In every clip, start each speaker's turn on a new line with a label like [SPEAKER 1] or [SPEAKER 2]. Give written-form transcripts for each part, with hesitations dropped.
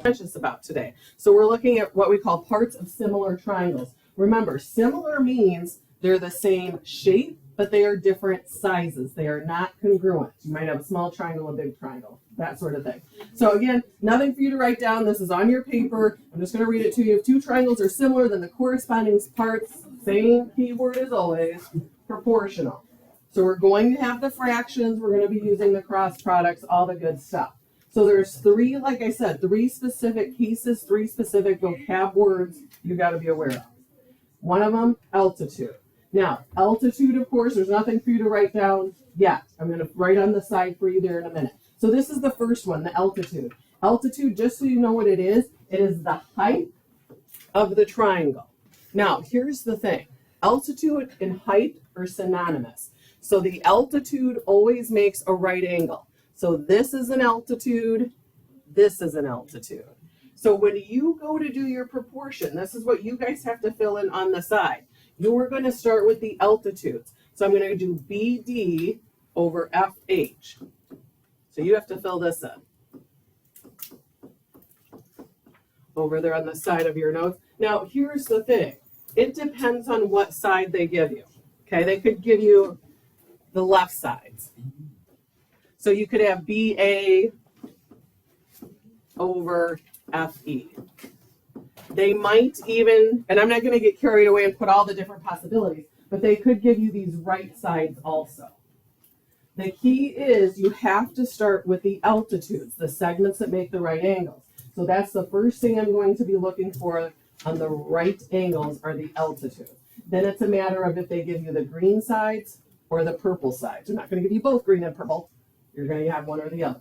[SPEAKER 1] conscious about today. So we're looking at what we call parts of similar triangles. Remember, similar means they're the same shape, but they are different sizes. They are not congruent. You might have a small triangle, a big triangle, that sort of thing. So again, nothing for you to write down. This is on your paper. I'm just going to read it to you. If two triangles are similar, then the corresponding parts, same keyword as always, proportional. So we're going to have the fractions. We're going to be using the cross products, all the good stuff. So there's three, like I said, three specific cases, three specific vocab words you got to be aware of. One of them, altitude. Now, altitude, of course, there's nothing for you to write down yet. I'm going to write on the side for you there in a minute. So this is the first one, the altitude. Altitude, just so you know what it is the height of the triangle. Now, here's the thing. Altitude and height are synonymous. So the altitude always makes a right angle. So this is an altitude, this is an altitude. So when you go to do your proportion, this is what you guys have to fill in on the side. You're going to start with the altitudes. So I'm going to do BD over FH. So you have to fill this in. Over there on the side of your notes. Now, here's the thing. It depends on what side they give you. Okay, they could give you the left sides. So you could have BA over FE. They might even, and I'm not going to get carried away and put all the different possibilities, but they could give you these right sides also. The key is you have to start with the altitudes, the segments that make the right angles. So that's the first thing I'm going to be looking for on the right angles are the altitudes. Then it's a matter of if they give you the green sides or the purple sides. They're not going to give you both green and purple. You're going to have one or the other.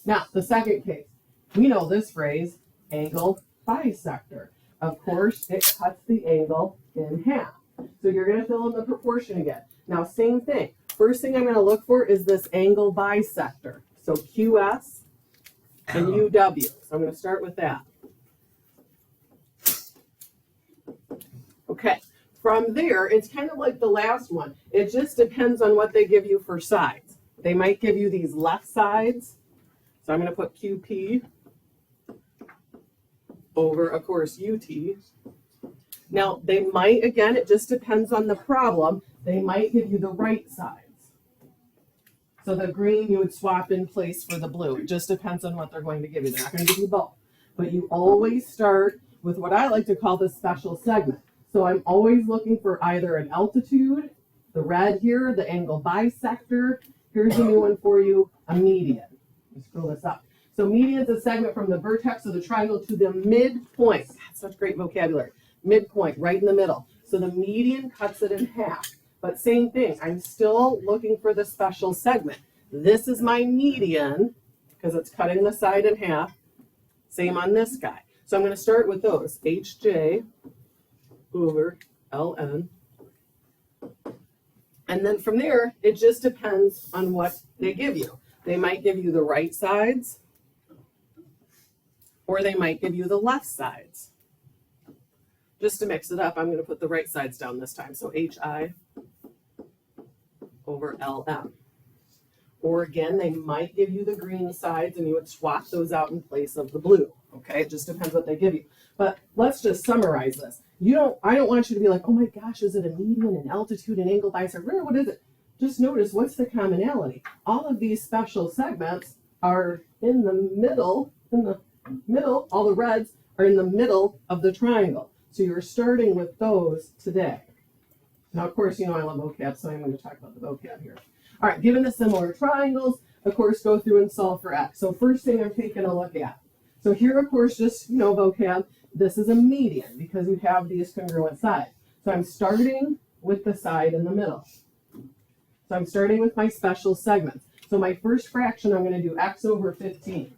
[SPEAKER 1] Now, the second case, we know this phrase, angle bisector. Of course, it cuts the angle in half. So you're going to fill in the proportion again. Now, same thing. First thing I'm going to look for is this angle bisector. So QS and UW. So I'm going to start with that. Okay. From there, it's kind of like the last one. It just depends on what they give you for sides. They might give you these left sides. So I'm going to put QP over, of course, UT. Now, they might, again, it just depends on the problem. They might give you the right sides. So the green you would swap in place for the blue. It just depends on what they're going to give you. They're not going to give you both. But you always start with what I like to call the special segment. So I'm always looking for either an altitude, the red here, the angle bisector. Here's a new one for you, a median. Let's scroll this up. So median is a segment from the vertex of the triangle to the midpoint. That's such great vocabulary. Midpoint, right in the middle. So the median cuts it in half. But same thing, I'm still looking for the special segment. This is my median because it's cutting the side in half. Same on this guy. So I'm going to start with those. HJ over LN. And then from there, it just depends on what they give you. They might give you the right sides, or they might give you the left sides. Just to mix it up, I'm going to put the right sides down this time. So HI over LM. Or again, they might give you the green sides and you would swap those out in place of the blue. Okay, it just depends what they give you. But let's just summarize this. I don't want you to be like, oh my gosh, is it a median, an altitude, an angle bisector? What is it? Just notice what's the commonality. All of these special segments are in the middle, all the reds are in the middle of the triangle. So you're starting with those today. Now, of course, you know I love vocab, so I'm going to talk about the vocab here. All right, given the similar triangles, of course, go through and solve for x. So first thing I'm taking a look at. So here, of course, just, vocab, this is a median because you have these congruent sides. So I'm starting with the side in the middle. So I'm starting with my special segments. So my first fraction, I'm going to do x over 15.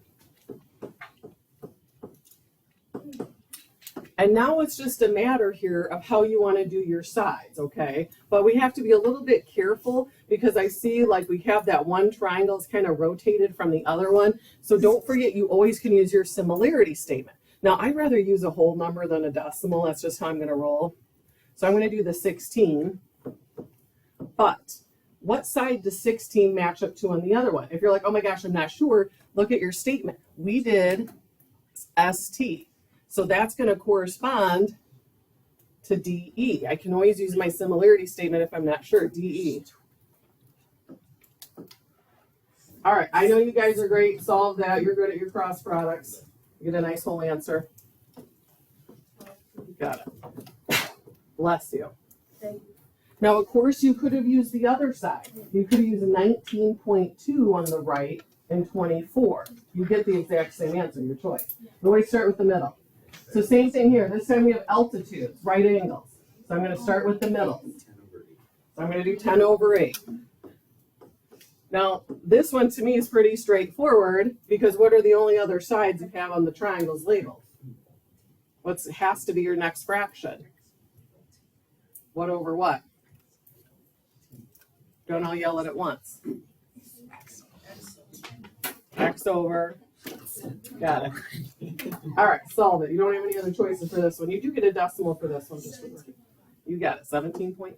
[SPEAKER 1] And now it's just a matter here of how you want to do your sides, okay? But we have to be a little bit careful because I see like we have that one triangle is kind of rotated from the other one. So don't forget you always can use your similarity statement. Now, I'd rather use a whole number than a decimal. That's just how I'm going to roll. So I'm going to do the 16. But what side does 16 match up to on the other one? If you're like, oh my gosh, I'm not sure, look at your statement. We did ST. So that's going to correspond to DE. I can always use my similarity statement if I'm not sure. DE. All right, I know you guys are great. Solve that. You're good at your cross products. You get a nice whole answer. Got it. Bless you. Now, of course, you could have used the other side. You could have used 19.2 on the right and 24. You get the exact same answer, your choice. But we start with the middle. So same thing here. This time we have altitudes, right angles. So I'm going to start with the middle. So I'm going to do 10 over 8. Now, this one to me is pretty straightforward because what are the only other sides you have on the triangles labeled? What has to be your next fraction? What over what? Don't all yell it at once. X over. Got it. All right, solve it. You don't have any other choices for this one. You do get a decimal for this one. Just you got it, 17.5.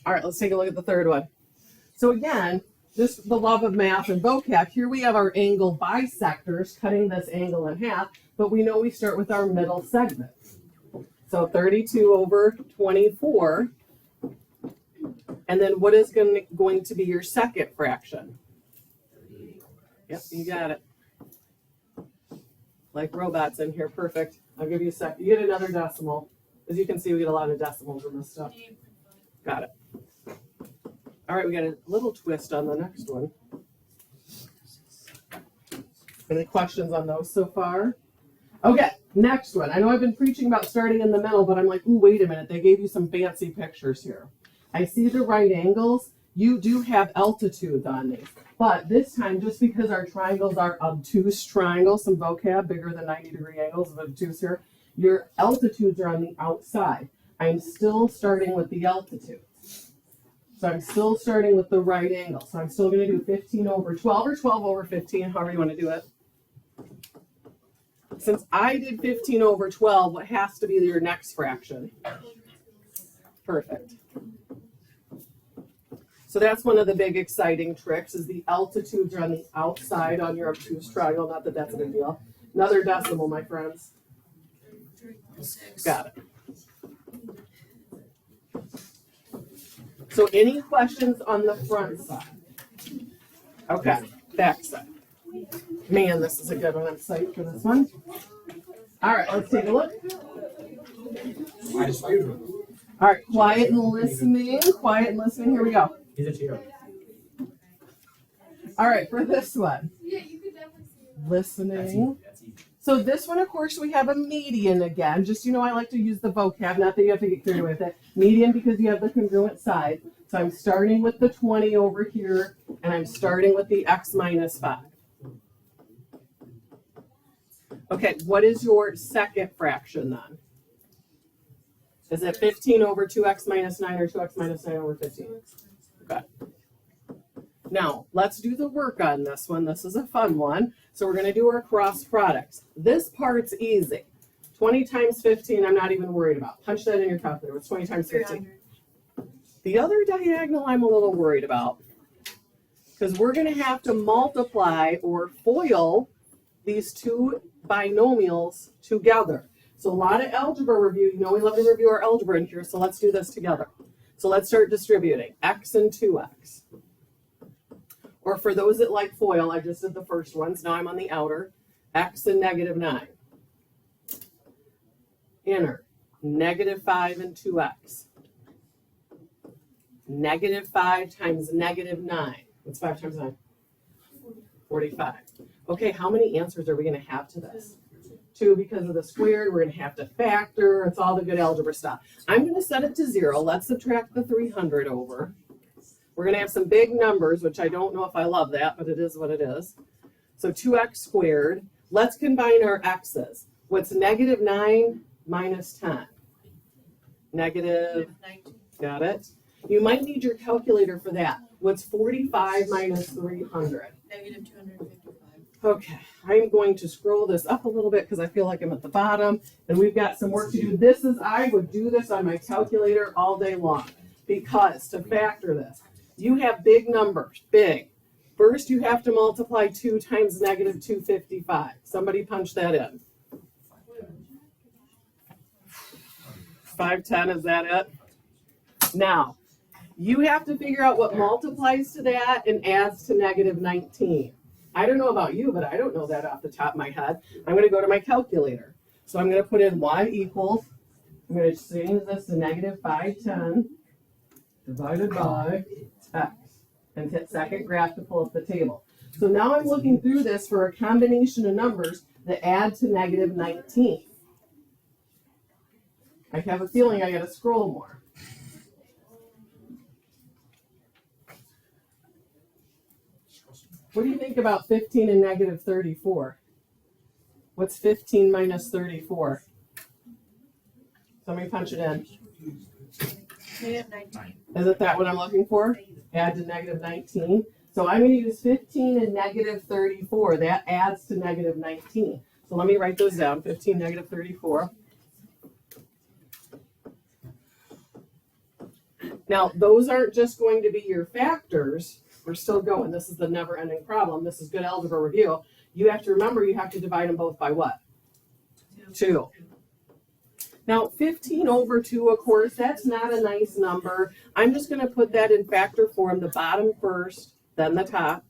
[SPEAKER 1] All right, let's take a look at the third one. So again, just the love of math and vocab. Here we have our angle bisectors, cutting this angle in half, but we know we start with our middle segment. So 32 over 24. And then what is going to be your second fraction? Yep, you got it. Like robots in here, perfect. I'll give you a sec. You get another decimal. As you can see, we get a lot of decimals in this stuff. Got it. All right, we got a little twist on the next one. Any questions on those so far? Okay, next one. I know I've been preaching about starting in the middle, but I'm like, ooh, wait a minute. They gave you some fancy pictures here. I see the right angles. You do have altitudes on these. But this time, just because our triangles are obtuse triangles, some vocab, bigger than 90-degree angles of obtuse here, your altitudes are on the outside. I'm still starting with the altitude. So I'm still starting with the right angle. So I'm still going to do 15 over 12 or 12 over 15, however you want to do it. Since I did 15 over 12, what has to be your next fraction? Perfect. So that's one of the big exciting tricks is the altitudes are on the outside on your obtuse triangle. Not that that's a big deal. Another decimal, my friends. Got it. So any questions on the front side? Okay, back side. Man, this is a good one. I'm psyched for this one. All right, let's take a look. All right, quiet and listening. Quiet and listening. Here we go. All right, for this one. Listening. So this one, of course, we have a median again. Just, I like to use the vocab, not that you have to get carried away with it. Median because you have the congruent side. So I'm starting with the 20 over here, and I'm starting with the x minus 5. Okay, what is your second fraction then? Is it 15 over 2x minus 9 or 2x minus 9 over 15? Okay. Now, let's do the work on this one. This is a fun one. So we're going to do our cross products. This part's easy. 20 times 15, I'm not even worried about. Punch that in your calculator. It's 20 times 15. The other diagonal I'm a little worried about because we're going to have to multiply or FOIL these two binomials together. So a lot of algebra review. We love to review our algebra in here, so let's do this together. So let's start distributing. X and 2x. Or for those that like FOIL, I just did the first ones. Now I'm on the outer. X and negative 9. Inner. Negative 5 and 2x. Negative 5 times negative 9. What's 5 times 9? 45. Okay, how many answers are we going to have to this? 2 because of the squared. We're going to have to factor. It's all the good algebra stuff. I'm going to set it to 0. Let's subtract the 300 over. We're going to have some big numbers, which I don't know if I love that, but it is what it is. So 2x squared. Let's combine our x's. What's negative 9 minus 10? Negative 19. Got it. You might need your calculator for that. What's 45 minus 300?
[SPEAKER 2] Negative 255.
[SPEAKER 1] Okay, I'm going to scroll this up a little bit because I feel like I'm at the bottom, and we've got some work to do. I would do this on my calculator all day long because to factor this, you have big numbers, big. First, you have to multiply 2 times negative 255. Somebody punch that in. 510, is that it? Now, you have to figure out what multiplies to that and adds to negative 19. I don't know about you, but I don't know that off the top of my head. I'm going to go to my calculator. So I'm going to put in y equals, I'm going to change this to negative 510 divided by x. And hit second graph to pull up the table. So now I'm looking through this for a combination of numbers that add to negative 19. I have a feeling I got to scroll more. What do you think about 15 and negative 34? What's 15 minus 34? Somebody punch it in.
[SPEAKER 2] Negative 19.
[SPEAKER 1] Isn't that what I'm looking for? Add to negative 19. So I'm going to use 15 and negative 34. That adds to negative 19. So let me write those down. 15, negative 34. Now, those aren't just going to be your factors. We're still going. This is the never-ending problem. This is good algebra review. You have to remember you have to divide them both by what? 2. Now, 15 over 2, of course, that's not a nice number. I'm just going to put that in factor form, the bottom first, then the top.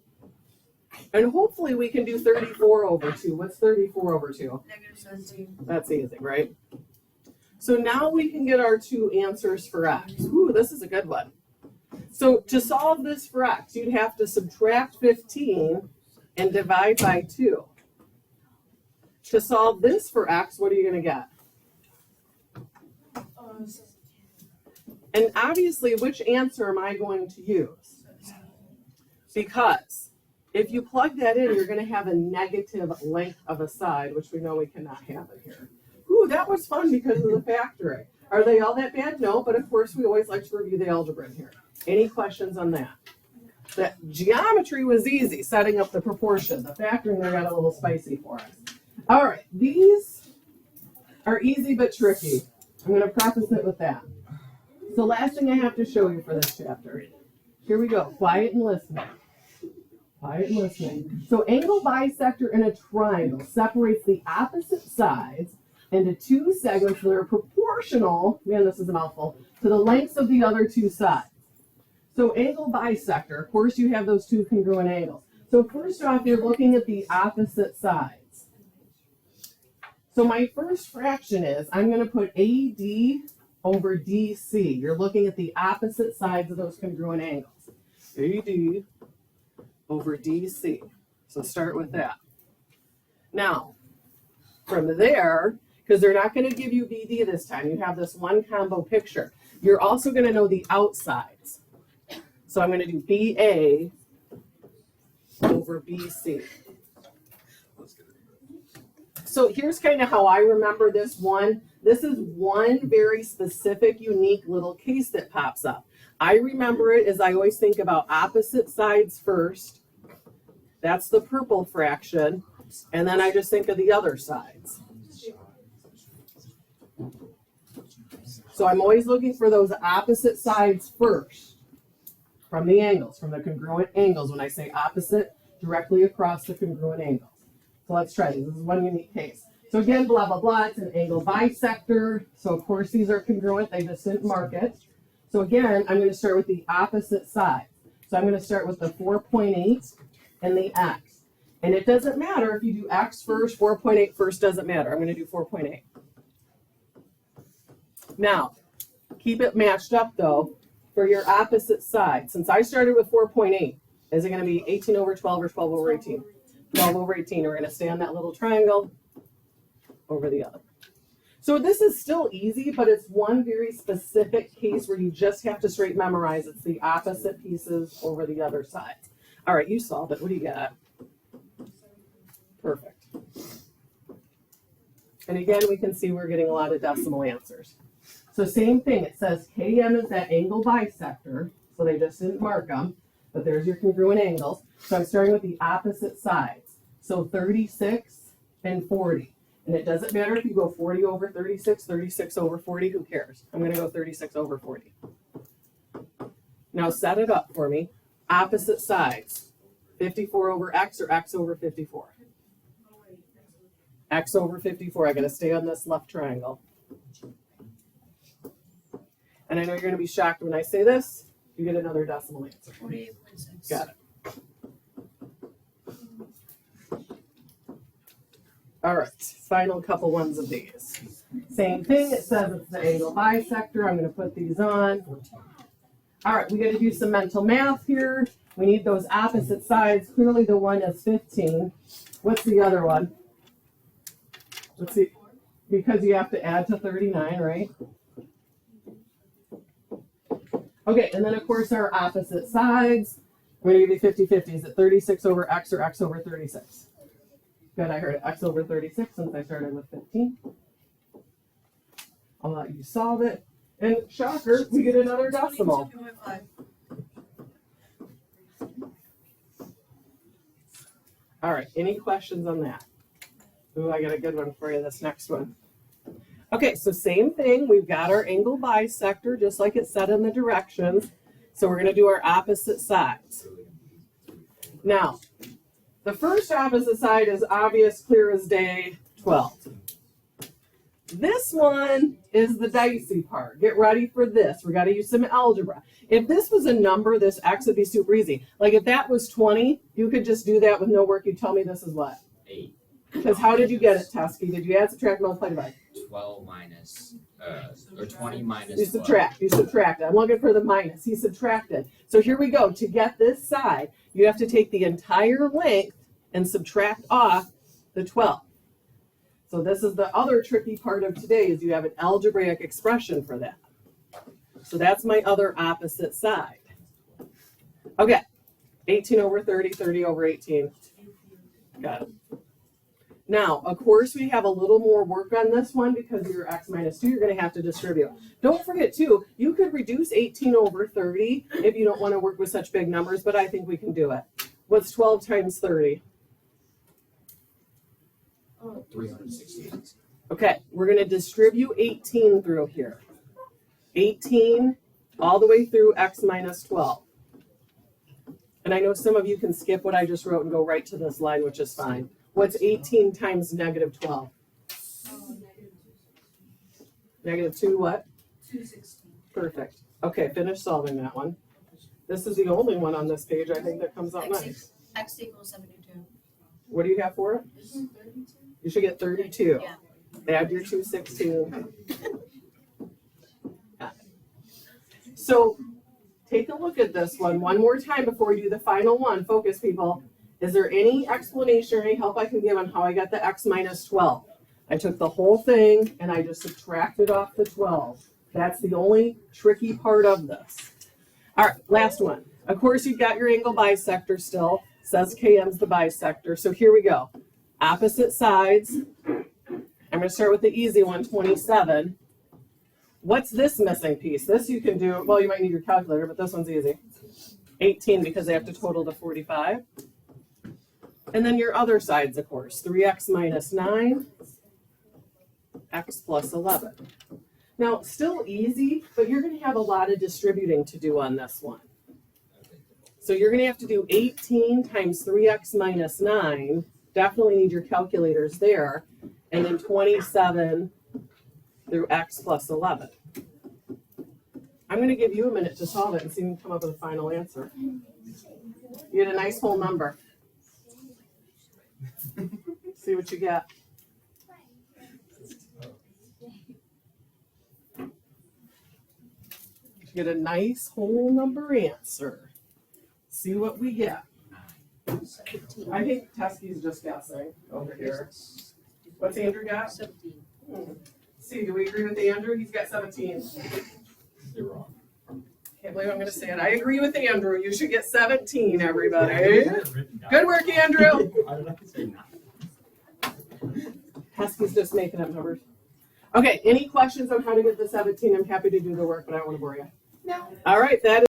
[SPEAKER 1] And hopefully we can do 34 over 2. What's 34 over 2?
[SPEAKER 2] Negative 17.
[SPEAKER 1] That's easy, right? So now we can get our 2 answers for x. Ooh, this is a good one. So to solve this for x, you'd have to subtract 15 and divide by 2. To solve this for x, what are you going to get? And obviously, which answer am I going to use? Because if you plug that in, you're going to have a negative length of a side, which we know we cannot have it here. Ooh, that was fun because of the factoring. Are they all that bad? No, but of course we always like to review the algebra in here. Any questions on that? The geometry was easy, setting up the proportion. The factoring there got a little spicy for us. All right, these are easy but tricky. I'm going to preface it with that. So last thing I have to show you for this chapter. Here we go. Quiet and listening. Quiet and listening. So angle bisector in a triangle separates the opposite sides into 2 segments that are proportional, man, this is a mouthful, to the lengths of the other 2 sides. So angle bisector, of course you have those 2 congruent angles. So first off, you're looking at the opposite sides. So my first fraction is, I'm going to put AD over DC. You're looking at the opposite sides of those congruent angles. AD over DC. So start with that. Now, from there, because they're not going to give you BD this time, you have this one combo picture. You're also going to know the outsides. So I'm going to do BA over BC. So here's kind of how I remember this one. This is one very specific, unique little case that pops up. I remember it as I always think about opposite sides first. That's the purple fraction. And then I just think of the other sides. So I'm always looking for those opposite sides first from the angles, from the congruent angles. When I say opposite, directly across the congruent angles. So let's try this. This is one unique case. So again, blah, blah, blah. It's an angle bisector. So of course these are congruent. They just didn't mark it. So again, I'm going to start with the opposite side. So I'm going to start with the 4.8 and the x. And it doesn't matter if you do x first, 4.8 first, doesn't matter. I'm going to do 4.8. Now, keep it matched up though for your opposite side. Since I started with 4.8, is it going to be 18 over 12 or 12 over 18? 12 over 18. We're going to stay on that little triangle over the other. So this is still easy, but it's one very specific case where you just have to straight memorize. It's the opposite pieces over the other sides. All right, you solved it. What do you got? Perfect. And again, we can see we're getting a lot of decimal answers. So same thing. It says KM is that angle bisector. So they just didn't mark them, but there's your congruent angles. So I'm starting with the opposite sides. So 36 and 40. And it doesn't matter if you go 40 over 36, 36 over 40, who cares? I'm going to go 36 over 40. Now set it up for me. Opposite sides. 54 over x or x over 54? X over 54. I gotta stay on this left triangle. And I know you're gonna be shocked when I say this. You get another decimal answer.
[SPEAKER 2] 48.6.
[SPEAKER 1] Got it. All right, final couple ones of these. Same thing, it says it's the angle bisector. I'm gonna put these on. All right, we gotta do some mental math here. We need those opposite sides. Clearly the one is 15. What's the other one? Let's see, because you have to add to 39, right? Okay, and then of course our opposite sides. We're gonna give you 50-50. Is it 36 over x or x over 36? Good, I heard it. X over 36 since I started with 15. I'll let you solve it. And shocker, we get another decimal.
[SPEAKER 2] 22.5.
[SPEAKER 1] All right, any questions on that? Ooh, I got a good one for you, this next one. Okay, so same thing. We've got our angle bisector, just like it said in the directions. So we're going to do our opposite sides. Now, the first opposite side is obvious, clear as day, 12. This one is the dicey part. Get ready for this. We got to use some algebra. If this was a number, this x would be super easy. Like if that was 20, you could just do that with no work. You tell me this is what?
[SPEAKER 3] 8.
[SPEAKER 1] Because how did you get it, Tusky? Did you add, subtract, multiply, divide?
[SPEAKER 3] 12 minus, or 20 minus
[SPEAKER 1] You
[SPEAKER 3] 12.
[SPEAKER 1] subtract. You subtracted. I'm looking for the minus. He subtracted. So here we go. To get this side, you have to take the entire length and subtract off the 12. So this is the other tricky part of today is you have an algebraic expression for that. So that's my other opposite side. Okay, 18 over 30, 30 over 18. Got it. Now, of course, we have a little more work on this one because of your x minus 2. You're going to have to distribute. Don't forget, too, you could reduce 18 over 30 if you don't want to work with such big numbers, but I think we can do it. What's 12 times 30?
[SPEAKER 3] 368.
[SPEAKER 1] Okay, we're going to distribute 18 through here. 18 all the way through x minus 12. And I know some of you can skip what I just wrote and go right to this line, which is fine. What's 18 times negative 12? Negative 2 what?
[SPEAKER 2] 216.
[SPEAKER 1] Perfect. Okay, finish solving that one. This is the only one on this page I think that comes out nice.
[SPEAKER 2] X equals 72.
[SPEAKER 1] What do you have for it?
[SPEAKER 2] Isn't 32?
[SPEAKER 1] You should get 32.
[SPEAKER 2] Yeah.
[SPEAKER 1] Add your 216. So take a look at this one more time before we do the final one. Focus, people. Is there any explanation or any help I can give on how I got the x minus 12? I took the whole thing and I just subtracted off the 12. That's the only tricky part of this. All right, last one. Of course, you've got your angle bisector still. Says KM's the bisector. So here we go. Opposite sides. I'm going to start with the easy one, 27. What's this missing piece? This you can do, well, you might need your calculator, but this one's easy. 18 because they have to total to 45. And then your other sides, of course, 3x minus 9, x plus 11. Now, still easy, but you're going to have a lot of distributing to do on this one. So you're going to have to do 18 times 3x minus 9. Definitely need your calculators there. And then 27 through x plus 11. I'm going to give you a minute to solve it and see if you can come up with a final answer. You get a nice whole number. See what you get. You get a nice whole number answer. See what we get. I think Tusky's just guessing over here. What's Andrew got?
[SPEAKER 2] 17.
[SPEAKER 1] See, do we agree with Andrew? He's got 17.
[SPEAKER 3] You're wrong.
[SPEAKER 1] Can't believe I'm going to say it. I agree with Andrew. You should get 17, everybody. Good work, Andrew. Husky's just making up numbers. Okay, any questions on how to get the 17? I'm happy to do the work, but I don't want to bore you.
[SPEAKER 2] No.
[SPEAKER 1] All right, that is